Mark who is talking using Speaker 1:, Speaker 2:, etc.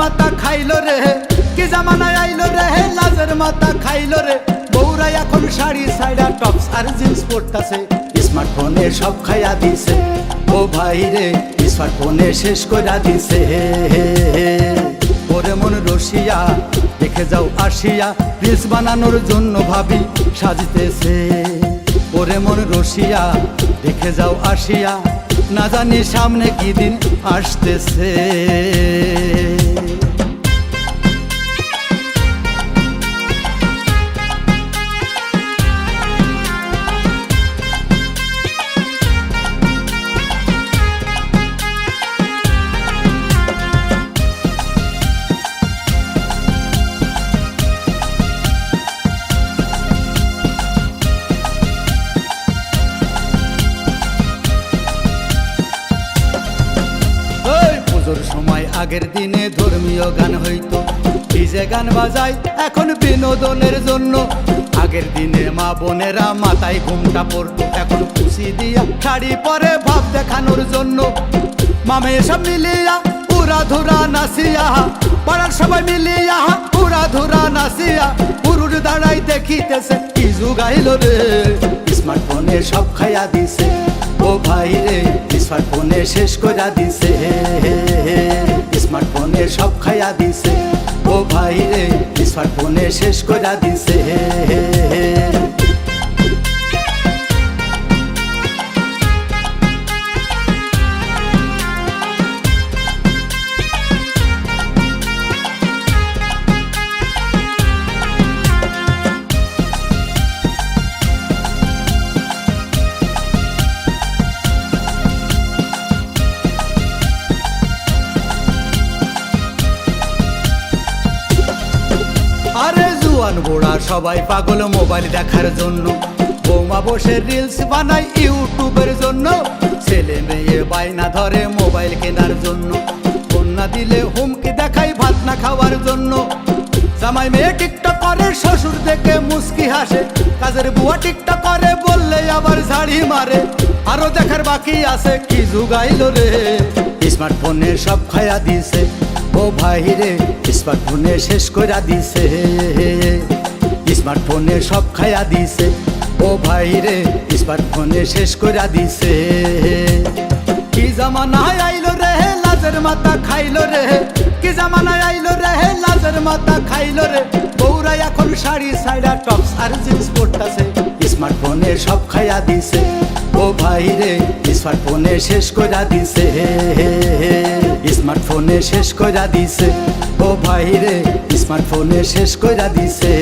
Speaker 1: মাথা খাইলো রে, কি জামানায় আইলো রে, লাজের মাথা খাইলো রে। বউরা এখন শাড়ি সাইডা টপস আর জিন্স পরতাছে, স্মার্টফোনে সব খাইয়া দিছে। ও ভাই রে, স্মার্টফোনে শেষ কইরা দিছে। ওরে মন রসিয়া দেখে যাও আসিয়া, রিলস বানানোর জন্য ভাবি সাজিতেছে। ওরে মন রসিয়া দেখে যাও আসিয়া, না জানি সামনে কি দিন আসতেছে। সময় আগের দিনে ধর্মীয় গান হইতো, ডিজে গান বাজায় এখন বিনোদনের জন্য। আগের দিনে মা বোনেরা মাথায় ঘুমটা পড়তো, এখন খুশি দিয়া শাড়ি পরে ভাব দেখানোর জন্য। মামে সব মিলিয়া উড়া ধুরা নাসিয়া, পাড়ার সবাই মিলিয়া উড়া ধুরা নাসিয়া, পুরুষ দাঁড়াই দেখিতেছে কি যুগাইল রে, স্মার্টফোনে সব খাইয়া দিছে। ও ভাই রে, স্মার্টফোনে শেষ কইরা দিছে। স্মার্টফোনে সব খাইয়া দিছে। ও ভাই রে, স্মার্টফোনে শেষ কইরা দিছে। আরে জুয়ান বুড়া সবাই পাগল মোবাইল দেখার জন্য, বৌমা বসে রিলস বানায় ইউটিউবের জন্য। ছেলে মেয়ে বায়না ধরে মোবাইল কেনার জন্য, কন্যা দিলে হুমকি দেখায় ভাত না খাওয়ার জন্য। জামাই মেয়ে টিকটক করে, শ্বশুর দেখে মুস্কি হাসে, কাজের বুয়া টিকটক করে বললে আবার ঝাড়ি মারে। আরো দেখার বাকি আছে কি যুগাইল রে, স্মার্টফোনে সব খাইয়া দিছে। ও ভাই রে, স্মার্টফোনে শেষ কইরা দিছে। স্মার্টফোনে সব খাইয়া দিছে। ও ভাই রে, স্মার্টফোনে শেষ কইরা দিছে। কি জামানায় আইলো রে, লাজের মাথা খাইলো রে, কি জামানায় আইলো রে, লাজের মাথা খাইলো রে। বউরা এখন শাড়ি সাইডা টপস আর জিন্স পরতাছে, স্মার্টফোনে সব খাইয়া দিছে। ও ভাই রে, স্মার্টফোনে শেষ কইরা দিছে। স্মার্টফোনে শেষ কইরা দিছে। ও ভাই রে, স্মার্টফোনে শেষ কইরা দিছে।